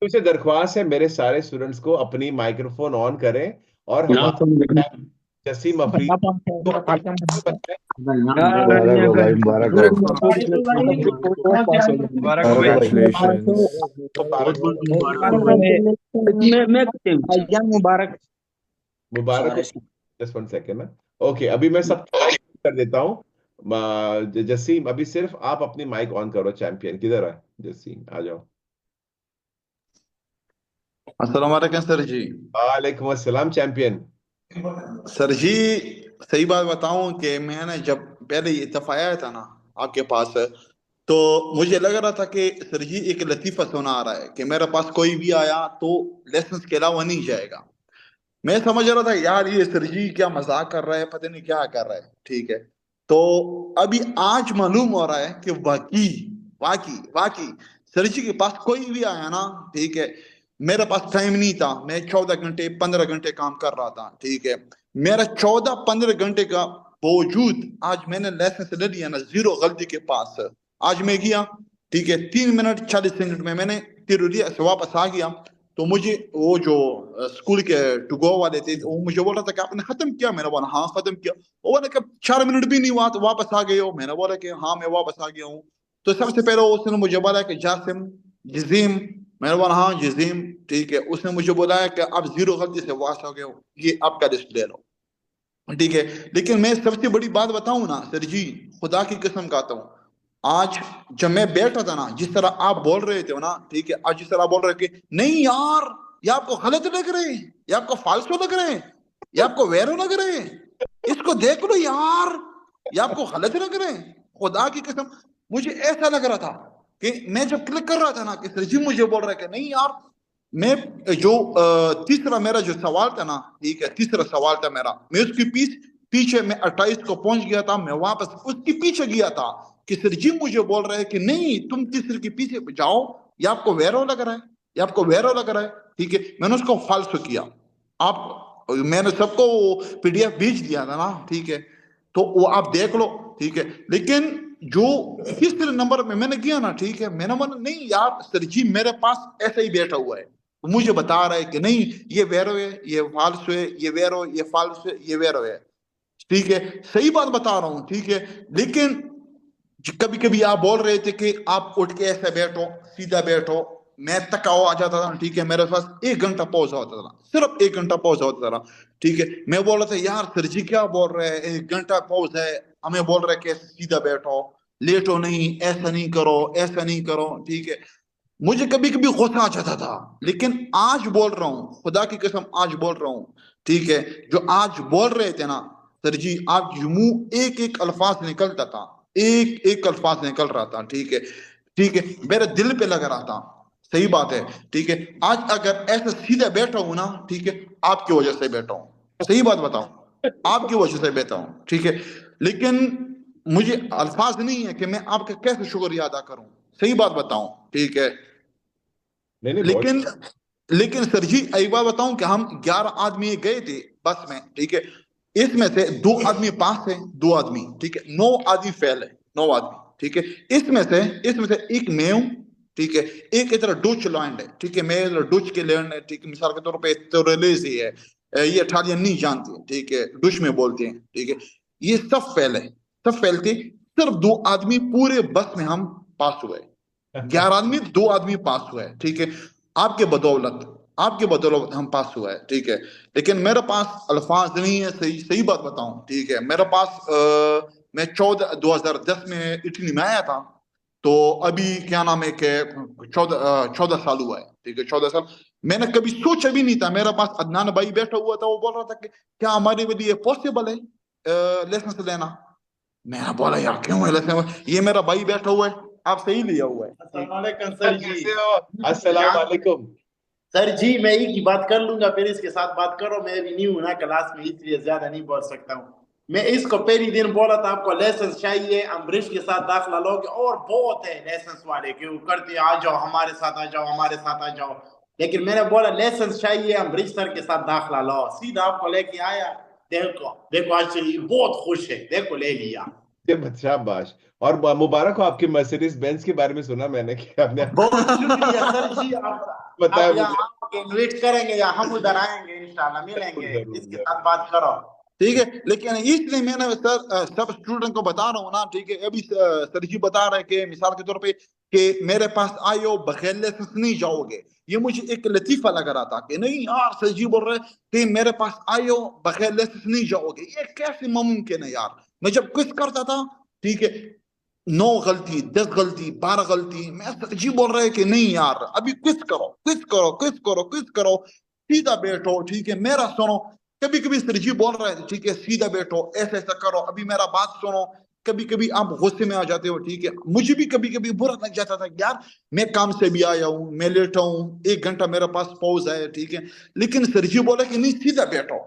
मुझे दरख्वास्त है मेरे सारे स्टूडेंट्स को अपनी माइक्रोफोन ऑन करें और हमारे जसीम अफरीदी को बताएं। मुबारक हो भाई, मुबारक हो। मुबारक हो भाई। Congratulations. मुबारक मुबारक। मुबारक हो। जस्ट वन सेकेंड ना। ओके, अभी मैं सब कर देता हूँ। जसीम, अभी सिर्फ आप अपनी माइक ऑन करो। चैंपियन किधर है? जसीम आ जाओ। अस्सलाम वालेकुम सर जी। वालेकुम अस्सलाम चैंपियन। सर जी, सही बात बताऊं कि मैंने जब पहले ये दफा आया था ना आपके पास, तो मुझे लग रहा था कि सर जी एक लतीफा सुना आ रहा है कि मेरे पास कोई भी आया तो लेसन के अलावा नहीं जाएगा। मैं समझ रहा था यार ये सर जी क्या मजाक कर रहा है, पता नहीं क्या कर रहा है। ठीक है, तो अभी आज मालूम हो रहा है कि वाकई वाकई वाकई सर जी के पास कोई भी आया ना, ठीक है, मेरे पास टाइम नहीं था। मैं 14 घंटे 15 घंटे काम कर रहा था। ठीक है, मेरा 14-15 घंटे का बावजूद आज मैंने लाइसेंस ले लिया ना, जीरो गलती के पास। आज मैं गया, ठीक है, 3 मिनट 40 सेकंड में मैंने तिरुरिया से वापस आ गया। तो मुझे वो जो स्कूल के टू गो वाले थे, वो मुझे बोल रहा था कि आपने खत्म किया। मैंने बोला हाँ खत्म किया। वो बोला कि 4 मिनट भी नहीं हुआ तो वापस आ गए हो। मैंने बोला कि हाँ मैं वापस आ गया हूँ। तो सबसे पहले उसने मुझे बोला कि जासिम जजीम। मैंने बोला हाँ जजीम, ठीक है। उसने मुझे बोला कि आप जीरो गलती से वापस आ गए हो, ये आपका लिस्ट ले लो, ठीक है। लेकिन मैं सबसे बड़ी बात बताऊं ना सर जी, खुदा की कसम खाता हूं, आज जब मैं बैठा था ना, जिस तरह आप बोल रहे थे ना, ठीक है, आज जिस तरह आप बोल रहे थे कि नहीं यार ये आपको गलत लग रहे हैं, ये आपको फालतू लग रहे हैं, ये आपको वैरो लग रहे हैं, इसको देख लो यार, ये आपको गलत लग रहे हैं, खुदा की कसम मुझे ऐसा लग रहा था कि मैं जब क्लिक कर रहा था ना कि सर जी मुझे बोल रहा है कि नहीं यार, मैं जो तीसरा मेरा जो सवाल था ना, ठीक है, तीसरा सवाल था मेरा, मैं उसके पीछे मैं 28 को पहुंच गया था। मैं वापस उसके पीछे गया था कि सर जी मुझे बोल रहे हैं कि नहीं तुम तीसरे के पीछे जाओ, ये आपको वैरो लग रहा है, ये आपको वैरो लग रहा है, ठीक है। मैंने उसको फाल्सो किया। आप मैंने सबको पीडीएफ भेज दिया था ना, ठीक है, तो वो आप देख लो, ठीक है। लेकिन जो तीसरे नंबर में मैंने किया ना, ठीक है, मैंने बोला नहीं यार सर जी मेरे पास ऐसा ही बैठा हुआ है, मुझे बता रहा है कि नहीं ये वैरो है, ये फाल्सो है, ये वैरो, ये फाल्सो है, ये वैरो है, ठीक है। सही बात बता रहा हूं, ठीक है। लेकिन कभी कभी आप बोल रहे थे कि आप उठ के ऐसे बैठो, सीधा बैठो, मैं तकाओ आ जाता था, ठीक है, मेरे पास 1 घंटा पौज होता था, सिर्फ 1 घंटा पौज होता था, ठीक है। मैं बोल रहा था यार सर जी क्या बोल रहे हैं, 1 घंटा पौज है, हमें बोल रहे कि सीधा बैठो, लेटो नहीं, ऐसा नहीं करो, ऐसा नहीं करो, ठीक है। मुझे कभी कभी गुस्सा आ जाता था, लेकिन आज बोल रहा हूँ, खुदा की कसम आज बोल रहा हूँ, ठीक है। जो आज बोल रहे थे ना सर जी, आज मुंह एक एक अल्फाज निकलता था, एक एक अल्फाज निकल रहा था, ठीक है, ठीक है, मेरे दिल पे लग रहा था। सही बात है, ठीक है। आज अगर ऐसा सीधा बैठा हूं ना, ठीक है, आपकी वजह से बैठा हूं, सही बात बताऊं, आपकी वजह से बैठा हूं, ठीक है। लेकिन मुझे अल्फाज नहीं है कि मैं आपका कैसे शुक्रिया अदा करूं, सही बात बताऊं, ठीक है। नहीं नहीं, बहुत लेकिन लेकिन सर जी एक बात बताऊं कि हम 11 आदमी गए थे बस में, ठीक है। इसमें से 2 आदमी पास है, 2 आदमी, ठीक है, 9 आदमी फेल है, 9 आदमी, ठीक है। इसमें से एक मैं हूं, ठीक है, एक इधर डच लैंड है, ठीक है, मैं इधर डच के लैंड है, ठीक है, मिसाल के तौर पे तोरेलेसी है, ये इटालियन नहीं जानते, ठीक है, डच में बोलते हैं, ठीक है। ये सब फेल है, सब फेल थे, सिर्फ 2 आदमी पूरे बस में हम पास हुए, 11 आदमी 2 आदमी पास हुए, ठीक है। आपके बदौलत, आपके बदौलत हम पास हुआ है, ठीक है। लेकिन मेरे पास अल्फाज नहीं है, सही सही बात बताऊं, ठीक है। मेरे पास मैं 2010 में इटली में आया था, तो अभी क्या नाम है कि 14 साल हुआ है, ठीक है, 14 साल। मैंने कभी सोचा भी नहीं था, मेरे पास अदनान भाई बैठा हुआ था, वो बोल रहा था कि क्या हमारे लिए पॉसिबल है लाइसेंस लेना। मैं बोला यार क्यों है लाइसेंस, ये मेरा भाई बैठा हुआ है, आप सही लिया हुआ है। अस्सलाम वालेकुम सर जी। कैसे हो? अस्सलाम वालेकुम। सर जी मैं एक ही बात कर लूंगा, फिर इसके साथ बात करो, मैं भी न्यू हूं ना क्लास में, इसलिए ज्यादा नहीं बोल सकता हूँ। मैं इसको पहली दिन बोला था आपको लाइसेंस चाहिए, अम्बरीश के साथ दाखिला लोगे, और बहुत है लाइसेंस वाले कि वो करते आ जाओ हमारे साथ आ जाओ, हमारे साथ आ जाओ। लेकिन मैंने बोला लाइसेंस चाहिए, अम्बरीश सर के साथ दाखिला लो, सीधा आपको लेके आया। देखो देखो आज से बहुत खुश है, देखो ले लिया। शाबाश। और मुबारक हो, आपकी मर्सिडीज बेंज के बारे में सुना मैंने कि आपने बहुत शुक्रिया सर जी, आप बताया आप यहाँ मुझे। आओगे इन्वाइट करेंगे या हम उधर आएंगे इंशाल्लाह मिलेंगे, जरूर इसके जरूर। साथ बात करो। ठीक है, लेकिन इसलिए मैंने सर सब स्टूडेंट को बता रहा हूँ ना, ठीक है। अभी सर जी बता रहे हैं कि मिसाल के तौर पे कि मेरे पास आए हो बगैर लाइसेंस नहीं जाओगे, ये मुझे एक लतीफा लग रहा था कि नहीं यार सर जी बोल रहे कि मेरे पास आए हो बगैर लाइसेंस नहीं जाओगे, ये कैसे मुमकिन है यार। मैं जब क्विज करता था, ठीक है, 9 गलती 10 गलती 12 गलती, मैं सर जी बोल रहे कि नहीं यार अभी क्विज करो क्विज करो क्विज करो क्विज करो, सीधा बैठो, ठीक है, मेरा सुनो। कभी कभी सर जी बोल रहे हैं ठीक है सीधा बैठो ऐसा ऐसा करो, अभी मेरा बात सुनो। कभी कभी आप गुस्से में आ जाते हो, ठीक है, मुझे भी कभी कभी बुरा लग जाता था यार, मैं काम से भी आया हूँ, मैं लेटा हूँ, 1 घंटा मेरे पास पॉज है, ठीक है, लेकिन सर जी बोले कि नहीं सीधा बैठो।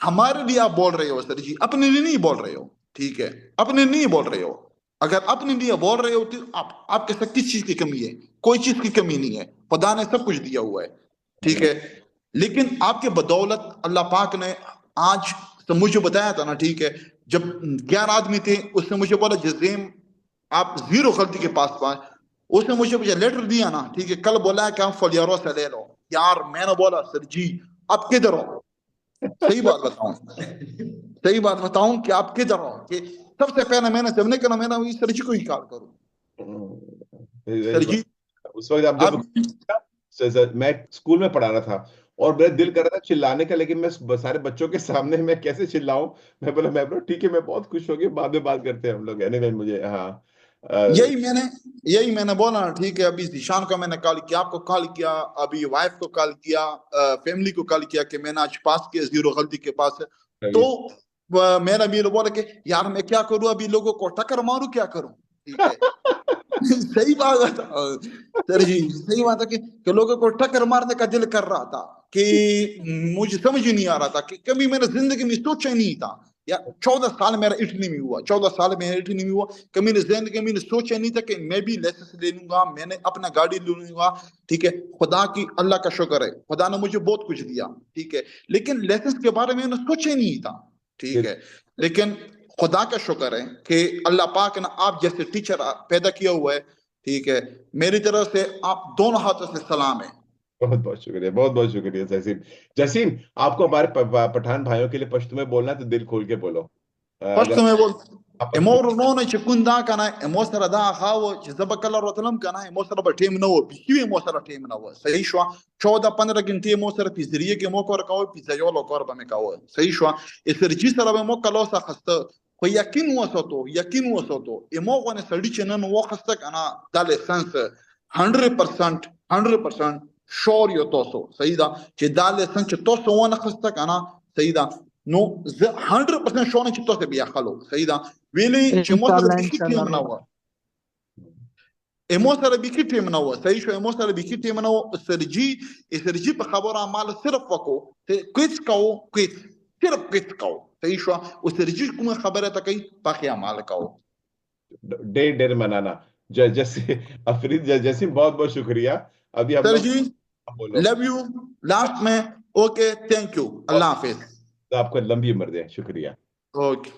हमारे लिए आप बोल रहे हो सर जी, अपने लिए नहीं बोल रहे हो, ठीक है, अपने लिए नहीं बोल रहे हो। अगर अपने लिए बोल रहे हो तो आपके साथ किस चीज की कमी है? कोई चीज की कमी नहीं है, खुदा ने सब कुछ दिया हुआ है, ठीक है। लेकिन आपके बदौलत अल्लाह पाक ने आज तो मुझे बताया था ना, ठीक है, जब 11 आदमी थे, उसने मुझे बोला जजीम आप 0 गलती के पास पाए, उसने मुझे लेटर दिया ना, ठीक है, कल बोला है कि हम फलियारों से ले लो यार। मैंने बोला सर जी आप किधर हो? सही बात बताऊं, सही बात बताऊं कि आप किधर हो? कि सबसे पहले मैंने सबने कहना मैंने सर जी को ही कॉल करूं। सर जी उस वक्त आप जब मैं स्कूल में पढ़ा रहा था और मेरा दिल कर रहा था चिल्लाने का, लेकिन मैं सारे बच्चों के सामने मैं कैसे चिल्लाऊं। मैं बोला मैं बोला ठीक है मैं बहुत खुश हो गया, बाद में बात करते हैं हम लोग। एनीवे मुझे हाँ यही मैंने बोला ना, ठीक है। अभी जीशान को मैंने कॉल किया, आपको कॉल किया, अभी वाइफ को कॉल किया, फैमिली को कॉल किया कि मैंने आज पास किया 0 गलती के पास है। तो मेरा भी बोला कि यार मैं क्या करूं, अभी लोगों को टक्कर मारूं क्या करूं, ठीक है। सही बात है सर जी, सही बात है कि लोगों को टक्कर मारने का दिल कर रहा था कि मुझे समझ ही नहीं आ रहा था कि कभी मैंने जिंदगी में सोचा नहीं था। या 14 साल मेरा इटली में हुआ, 14 साल में इटली में हुआ, कभी जिंदगी में सोचा नहीं था कि मैं भी लाइसेंस ले लूंगा, मैंने अपना गाड़ी ले लूंगा, ठीक है। खुदा की अल्लाह का शुक्र है, खुदा ने मुझे बहुत कुछ दिया, ठीक है, लेकिन लाइसेंस के बारे में मैंने सोचा नहीं था, ठीक है। लेकिन खुदा का शुक्र है कि अल्लाह पाक ने आप जैसे टीचर पैदा किया हुआ है, ठीक है। मेरी तरफ से आप दोनों हाथों से सलाम है। बहुत बहुत शुक्रिया, बहुत बहुत शुक्रिया जसीम। जसीम आपको हमारे पठान भाइयों के लिए पश्तो में बोलना है तो दिल खोल के बोलो। अगर पश्तो में बोल आप امور نونه چې کون دا کنه امو سره دا خاو چې زب کله روتلم کنه امو سره به ټیم نه و بيشي امو سره ټیم نه و صحیح شو 14 15 غنټه امو سره پیزریه کې مو کور کاوه پیزایو لو کور به مې کاوه صحیح شو اسرجی سره به مو کلو سره خسته خو یقین وسوتو امو غونه سړی چې نن وخسته کنه د لایسنس 100% شور یو تاسو صحیح دا چې دا لایسنس چې تاسو ونه خسته کنه صحیح دا نو 100% شونه چې تاسو بیا خلو صحیح دا ویلی چې مو سره بيخي ټیم نه و امو سره بيخي ټیم نه و صحیح شو امو سره بيخي ټیم نه و سرجی په خبره مال صرف وکړو کویس صرف کویس کو صحیح شو او سرجی کومه خبره ته کوي باقي عمل کو ډېر مننه جیسے افرید جسیم बहुत बहुत शुक्रिया। अभी हम sir ji love you last में ओके थैंक यू अल्लाह हाफिज आपको लंबी उम्र दे, शुक्रिया। ओके